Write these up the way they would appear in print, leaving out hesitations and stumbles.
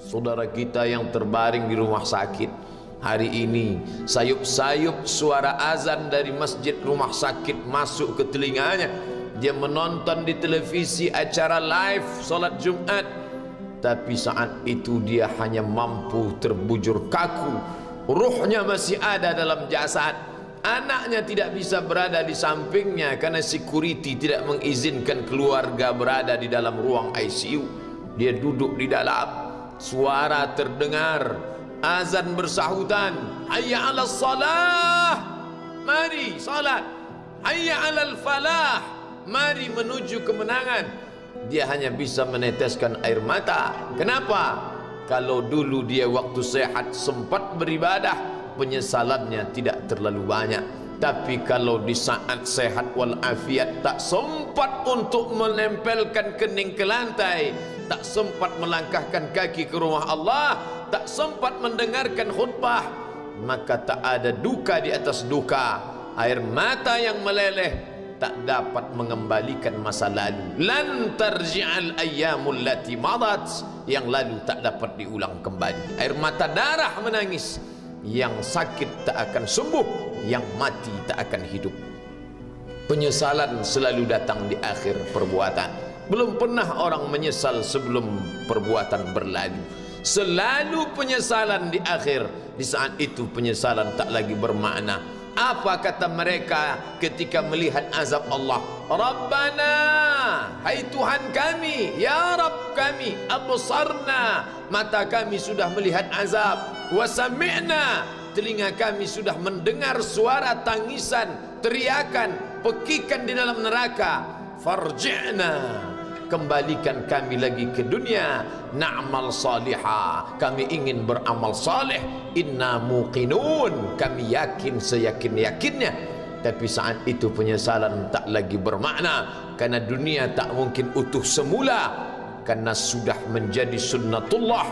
Saudara kita yang terbaring di rumah sakit hari ini, sayup-sayup suara azan dari masjid rumah sakit masuk ke telinganya. Dia menonton di televisi acara live solat Jumat, tapi saat itu dia hanya mampu terbujur kaku. Ruhnya masih ada dalam jasad. Anaknya tidak bisa berada di sampingnya karena security tidak mengizinkan keluarga berada di dalam ruang ICU. Dia duduk di dalam. Suara terdengar, azan bersahutan, hayya 'alas salah, mari salat, hayya 'alal falah, mari menuju kemenangan. Dia hanya bisa meneteskan air mata. Kenapa? Kalau dulu dia waktu sehat sempat beribadah, penyesalannya tidak terlalu banyak. Tapi kalau di saat sehat walafiat tak sempat untuk menempelkan kening ke lantai, tak sempat melangkahkan kaki ke rumah Allah, tak sempat mendengarkan khutbah, maka tak ada duka di atas duka. Air mata yang meleleh tak dapat mengembalikan masa lalu. Lan tarji'al ayyamul lati madat, yang lalu tak dapat diulang kembali. Air mata darah menangis, yang sakit tak akan sembuh, yang mati tak akan hidup. Penyesalan selalu datang di akhir perbuatan. Belum pernah orang menyesal sebelum perbuatan berlalu. Selalu penyesalan di akhir. Di saat itu penyesalan tak lagi bermakna. Apa kata mereka ketika melihat azab Allah? Rabbana, hai Tuhan kami, ya Rabb kami, absarna, mata kami sudah melihat azab, wa sami'na, telinga kami sudah mendengar suara tangisan, teriakan, pekikan di dalam neraka. Farji'na, kembalikan kami lagi ke dunia, na'mal salihah, kami ingin beramal saleh, inna muqinun, kami yakin seyakin-yakinnya. Tapi saat itu penyesalan tak lagi bermakna, karena dunia tak mungkin utuh semula, karena sudah menjadi sunnatullah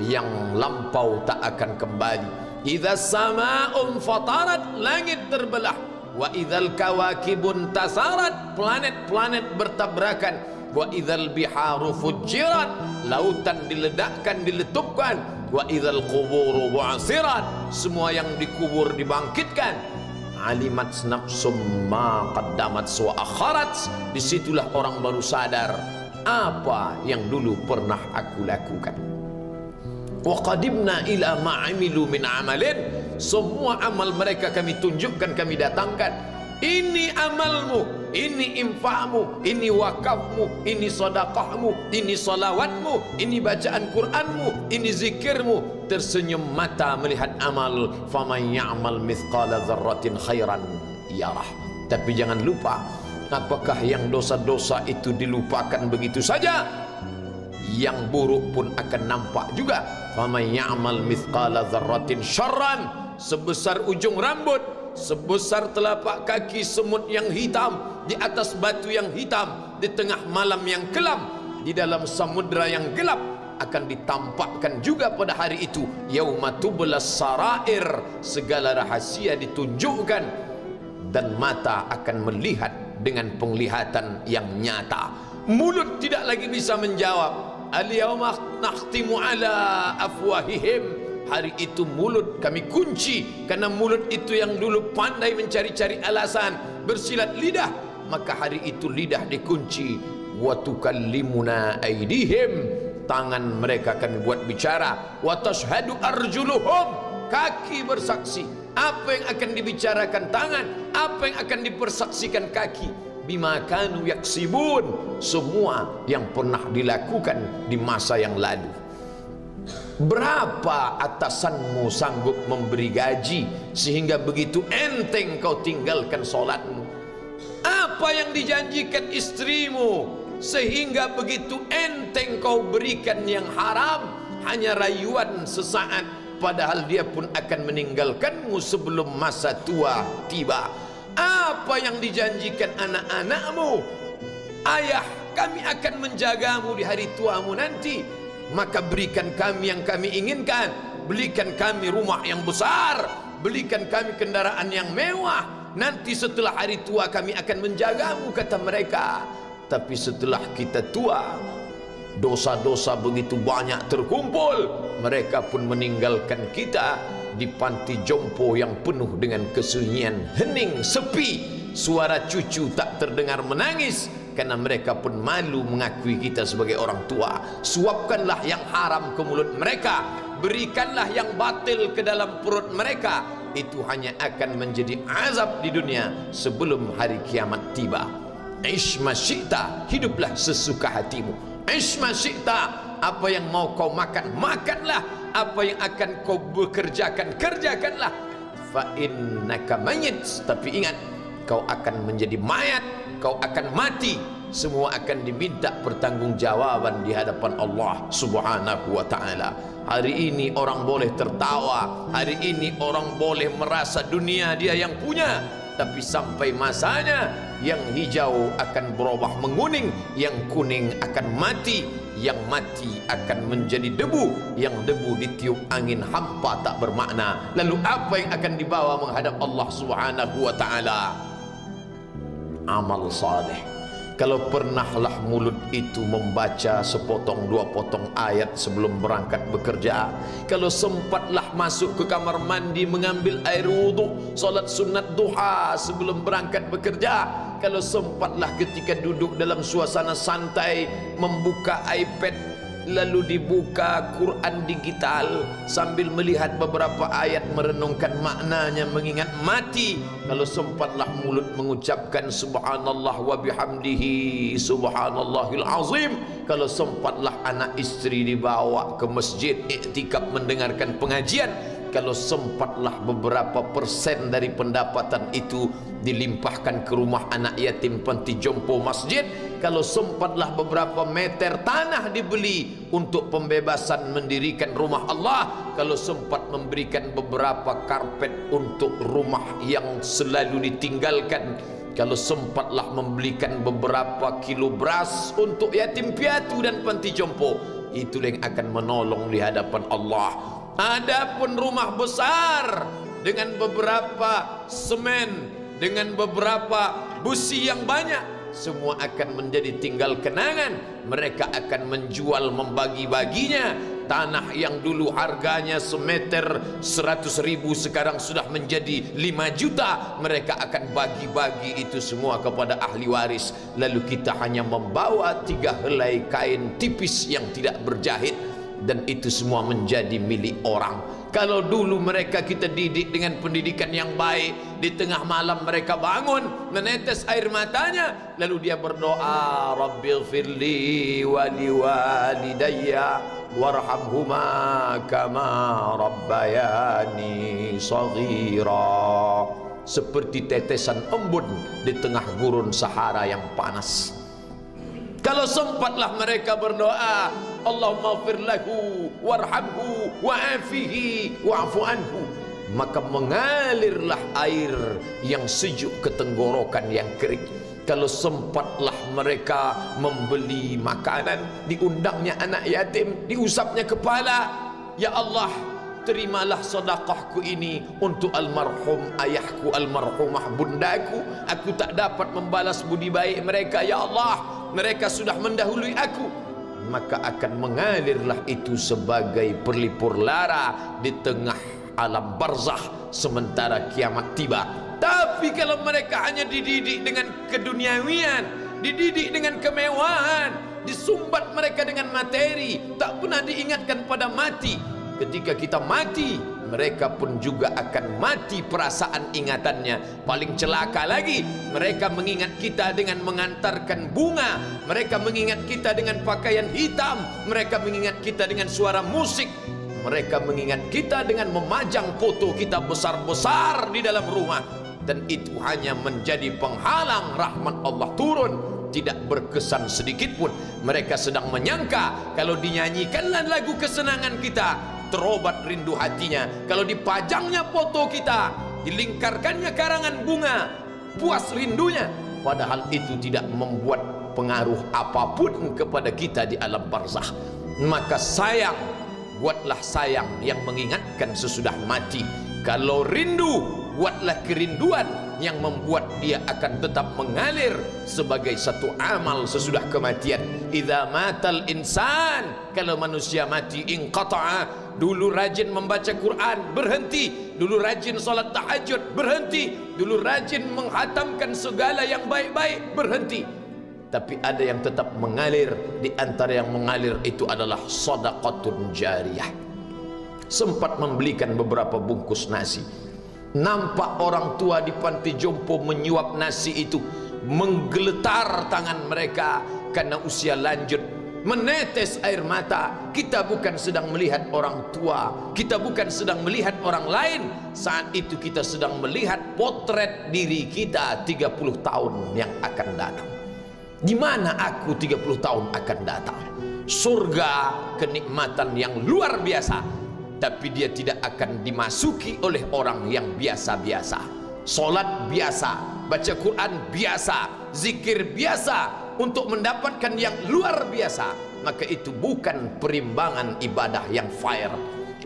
yang lampau tak akan kembali. Idza sama'un fatarat, langit terbelah, wa idzal kawakibun tasarat, planet-planet bertabrakan, wa idzal biharu fujirat, lautan diledakkan, diletupkan, wa idzal quburu bu'asirat, semua yang dikubur dibangkitkan. Alimat nafsum ma qaddamat wa akharat, disitulah orang baru sadar apa yang dulu pernah aku lakukan. Wa qadimna ila ma amilu min amalin, semua amal mereka kami tunjukkan, kami datangkan. Ini amalmu, ini infakmu, ini wakafmu, ini sedekahmu, ini salawatmu, ini bacaan Qur'anmu, ini zikirmu. Tersenyum mata melihat amal. Faman ya'mal mithqala dzarratin khairan yarah. Tapi jangan lupa, apakah yang dosa-dosa itu dilupakan begitu saja? Yang buruk pun akan nampak juga. Faman ya'mal mithqala dzarratin syarran, sebesar ujung rambut, sebesar telapak kaki semut yang hitam, di atas batu yang hitam, di tengah malam yang kelam, di dalam samudra yang gelap, akan ditampakkan juga pada hari itu. Yauma tublas sarair, segala rahasia ditunjukkan, dan mata akan melihat dengan penglihatan yang nyata. Mulut tidak lagi bisa menjawab. Al-yauma nakhtimu ala afwahihim, hari itu mulut kami kunci, karena mulut itu yang dulu pandai mencari-cari alasan, bersilat lidah, maka hari itu lidah dikunci. Wa tukallimuna aydihim, tangan mereka kami buat bicara. Wa tashhadu arjuluhum, kaki bersaksi. Apa yang akan dibicarakan tangan, apa yang akan dipersaksikan kaki? Bima kanu yaksibun, semua yang pernah dilakukan di masa yang lalu. Berapa atasanmu sanggup memberi gaji sehingga begitu enteng kau tinggalkan solatmu? Apa yang dijanjikan istrimu sehingga begitu enteng kau berikan yang haram, hanya rayuan sesaat, padahal dia pun akan meninggalkanmu sebelum masa tua tiba? Apa yang dijanjikan anak-anakmu? Ayah, kami akan menjagamu di hari tuamu nanti, maka berikan kami yang kami inginkan, belikan kami rumah yang besar, belikan kami kendaraan yang mewah, nanti setelah hari tua kami akan menjagamu, kata mereka. Tapi setelah kita tua, dosa-dosa begitu banyak terkumpul, mereka pun meninggalkan kita di panti jompo yang penuh dengan kesunyian, hening, sepi. Suara cucu tak terdengar menangis karena mereka pun malu mengakui kita sebagai orang tua. Suapkanlah yang haram ke mulut mereka, berikanlah yang batil ke dalam perut mereka. Itu hanya akan menjadi azab di dunia sebelum hari kiamat tiba. Ish ma syi'ta, hiduplah sesuka hatimu. Ish ma syi'ta, apa yang mau kau makan, makanlah. Apa yang akan kau bekerjakan, kerjakanlah. Fa innaka mayyit, tapi ingat, kau akan menjadi mayat, kau akan mati. Semua akan diminta pertanggungjawaban di hadapan Allah Subhanahu wa ta'ala. Hari ini orang boleh tertawa, hari ini orang boleh merasa dunia dia yang punya, tapi sampai masanya yang hijau akan berubah menguning, yang kuning akan mati, yang mati akan menjadi debu, yang debu ditiup angin hampa tak bermakna. Lalu apa yang akan dibawa menghadap Allah Subhanahu wa ta'ala? Amal saleh. Kalau pernahlah mulut itu membaca sepotong dua potong ayat sebelum berangkat bekerja, kalau sempatlah masuk ke kamar mandi mengambil air wudhu, solat sunat duha sebelum berangkat bekerja, kalau sempatlah ketika duduk dalam suasana santai membuka iPad lalu dibuka Quran digital sambil melihat beberapa ayat merenungkan maknanya, mengingat mati, kalau sempatlah mulut mengucapkan subhanallah wa bihamdihi subhanallahil azim, kalau sempatlah anak istri dibawa ke masjid iktikaf mendengarkan pengajian, kalau sempatlah beberapa persen dari pendapatan itu dilimpahkan ke rumah anak yatim panti jompo masjid, kalau sempatlah beberapa meter tanah dibeli untuk pembebasan mendirikan rumah Allah, kalau sempat memberikan beberapa karpet untuk rumah yang selalu ditinggalkan, kalau sempatlah membelikan beberapa kilo beras untuk yatim piatu dan panti jompo, itu yang akan menolong di hadapan Allah. Adapun rumah besar dengan beberapa semen, dengan beberapa busi yang banyak, semua akan menjadi tinggal kenangan. Mereka akan menjual, membagi-baginya. Tanah yang dulu harganya semeter 100.000 sekarang sudah menjadi 5 juta. Mereka akan bagi-bagi itu semua kepada ahli waris. Lalu kita hanya membawa 3 helai kain tipis yang tidak berjahit, dan itu semua menjadi milik orang. Kalau dulu mereka kita didik dengan pendidikan yang baik, di tengah malam mereka bangun menetes air matanya, lalu dia berdoa, Rabbighfirli wa liwalidayya warhamhuma kama rabbayani shaghira, seperti tetesan embun di tengah gurun Sahara yang panas. Kalau sempatlah mereka berdoa, Allahumma ighfir lahu warhamhu wa'afihi wa'fu anhu, maka mengalirlah air yang sejuk ke tenggorokan yang kering. Kalau sempatlah mereka membeli makanan, diundangnya anak yatim, diusapnya kepala, ya Allah, terimalah sedekahku ini untuk almarhum ayahku, almarhumah bundaku. Aku tak dapat membalas budi baik mereka, ya Allah, mereka sudah mendahului aku. Maka akan mengalirlah itu sebagai perlipur lara di tengah alam barzakh sementara kiamat tiba. Tapi kalau mereka hanya dididik dengan keduniawian, dididik dengan kemewahan, disumbat mereka dengan materi, tak pernah diingatkan pada mati. Ketika kita mati, mereka pun juga akan mati perasaan ingatannya. Paling celaka lagi, mereka mengingat kita dengan mengantarkan bunga, mereka mengingat kita dengan pakaian hitam, mereka mengingat kita dengan suara musik, mereka mengingat kita dengan memajang foto kita besar-besar di dalam rumah. Dan itu hanya menjadi penghalang rahmat Allah turun, tidak berkesan sedikit pun. Mereka sedang menyangka kalau dinyanyikanlah lagu kesenangan kita, terobat rindu hatinya. Kalau dipajangnya foto kita, dilingkarkannya karangan bunga, puas rindunya. Padahal itu tidak membuat pengaruh apapun kepada kita di alam barzakh. Maka sayang, buatlah sayang yang mengingatkan sesudah mati. Kalau rindu, buatlah kerinduan yang membuat dia akan tetap mengalir sebagai satu amal sesudah kematian. Idza matal insan, kalau manusia mati, inqata'a. Dulu rajin membaca Quran, berhenti. Dulu rajin salat tahajud, berhenti. Dulu rajin menghatamkan segala yang baik-baik, berhenti. Tapi ada yang tetap mengalir. Di antara yang mengalir itu adalah shadaqatun jariyah. Sempat membelikan beberapa bungkus nasi, nampak orang tua di panti jompo menyuap nasi itu, menggeletar tangan mereka karena usia lanjut, menetes air mata. Kita bukan sedang melihat orang tua, kita bukan sedang melihat orang lain. Saat itu kita sedang melihat potret diri kita 30 tahun yang akan datang. Di mana aku 30 tahun akan datang? Surga, kenikmatan yang luar biasa, tapi dia tidak akan dimasuki oleh orang yang biasa-biasa. Solat biasa, baca Quran biasa, zikir biasa, untuk mendapatkan yang luar biasa, maka itu bukan perimbangan ibadah yang fair.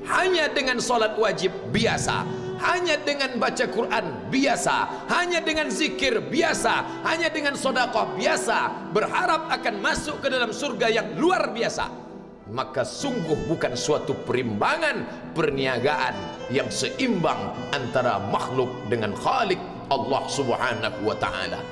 Hanya dengan solat wajib biasa, hanya dengan baca Quran biasa, hanya dengan zikir biasa, hanya dengan sedekah biasa, berharap akan masuk ke dalam surga yang luar biasa, maka sungguh bukan suatu perimbangan perniagaan yang seimbang antara makhluk dengan Khalik Allah Subhanahu wa taala.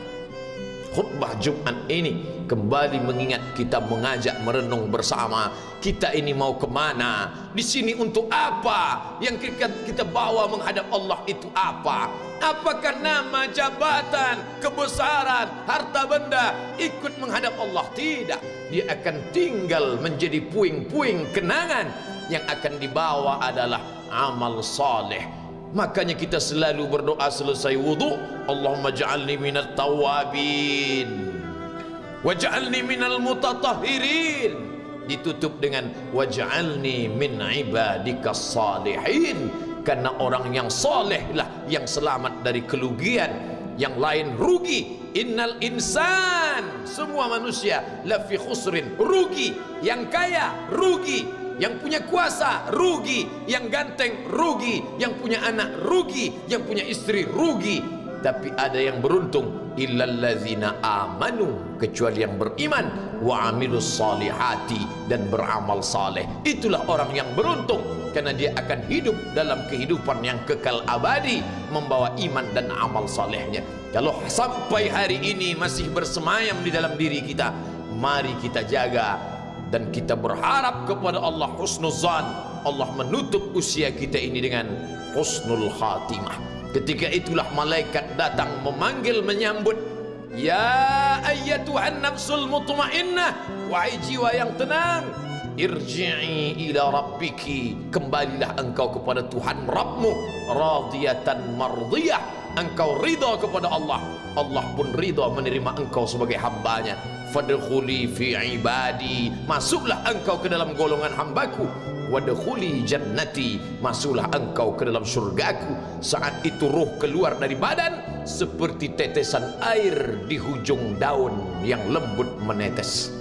Khutbah Jumat ini kembali mengingat kita, mengajak merenung bersama. Kita ini mau kemana? Di sini untuk apa? Yang kita bawa menghadap Allah itu apa? Apakah nama, jabatan, kebesaran, harta benda ikut menghadap Allah? Tidak. Dia akan tinggal menjadi puing-puing kenangan. Yang akan dibawa adalah amal saleh. Makanya kita selalu berdoa selesai wudu, Allahumma ja'alni minat tawabin waj'alni minal mutatahhirin. Ditutup dengan waj'alni min ibadikas salihin, karena orang yang saleh lah yang selamat dari kerugian, yang lain rugi. Innal insan, semua manusia lafi khusrin, rugi. Yang kaya rugi, yang punya kuasa rugi, yang ganteng rugi, yang punya anak rugi, yang punya istri rugi. Tapi ada yang beruntung, illallazina amanu, kecuali yang beriman, wa amilus salihati, dan beramal saleh. Itulah orang yang beruntung, karena dia akan hidup dalam kehidupan yang kekal abadi, membawa iman dan amal salehnya. Kalau sampai hari ini masih bersemayam di dalam diri kita, mari kita jaga. Dan kita berharap kepada Allah husnuzan, Allah menutup usia kita ini dengan husnul khatimah. Ketika itulah malaikat datang memanggil, menyambut, ya ayyatuhan nafsul mutmainnah, wahai jiwa yang tenang, irji'i ila rabbiki, kembalilah engkau kepada Tuhan Rabbmu, radiyatan mardiyah, engkau ridha kepada Allah, Allah pun ridha menerima engkau sebagai hambanya. Fadkhuli fi ibadi, masuklah engkau ke dalam golongan hambaku. Wadkhuli jannati, masuklah engkau ke dalam surgaku. Saat itu ruh keluar dari badan seperti tetesan air di hujung daun yang lembut menetes.